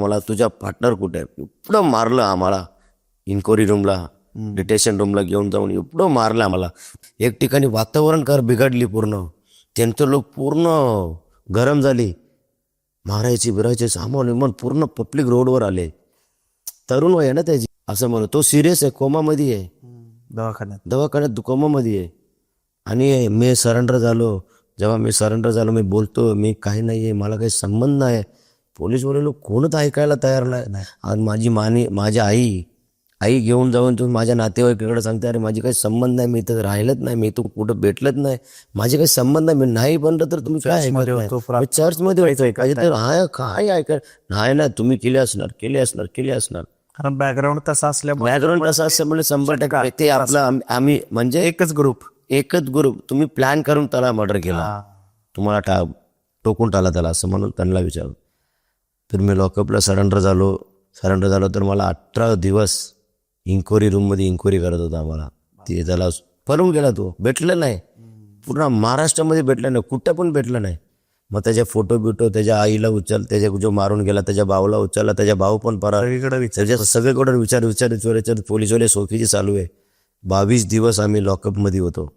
मला तुझ्या पार्टनर कुठे आहे, एवढं मारलं आम्हाला. इन्क्वायरी रूमला, डिटेशन रूमला घेऊन जाऊन एवढं मारलं आम्हाला. एक ठिकाणी वातावरण बिघडली पूर्ण. त्यांचं लोक पूर्ण गरम झाली, मारायची बिरायचे सामान मग पूर्ण पब्लिक रोडवर आले. तरुण वय आहे ना त्याची, असं म्हणू. तो सिरियस आहे, कोमामध्ये आहे, दवाखान्यात कोमामध्ये आहे. आणि मी सरेंडर झालो. जेव्हा मी सरेंडर झालो, मी बोलतो मी काही नाही आहे, मला काही संबंध नाही. पोलीसवाले लोक कोणच ऐकायला तयार नाही. आणि माझी आई घेऊन जाऊन तुम्ही माझ्या नातेवाईकाकडे सांगते, अरे माझी काही संबंध नाही, मी इथं राहिलंच नाही, मी इथं कुठं भेटलंच नाही, माझे काही संबंध नाही. मी नाही बनलं तर तुम्ही काय चर्चमध्ये व्हायचंय काय, तर काय ऐकाय नाही, तुम्ही केले असणार. कारण बॅकग्राऊंड तसा असल्यामुळे 100% ते आपलं आम्ही म्हणजे एकच ग्रुप तुम्ही प्लॅन करून त्याला मर्डर केला, तुम्हाला टोकून टाला त्याला, असं म्हणून त्यांना विचारलं. तर मी लॉकअपला सरेंडर झालो. तर मला 18 दिवस इन्क्वायरी रूममध्ये इन्क्वायरी करत होता आम्हाला. ते त्याला पळून गेला, तो भेटलं नाही, पूर्ण महाराष्ट्रामध्ये भेटलं नाही, कुठं पण भेटलं नाही. मग त्याचे फोटो त्याच्या आईला उचल, त्याच्या जो मारून गेला त्याच्या भाऊला उचलला, त्याच्या भाऊ पण सगळीकडे विचार पोलीसवाले सोफीची चालू आहे. 22 दिवस आम्ही लॉकअपमध्ये होतो.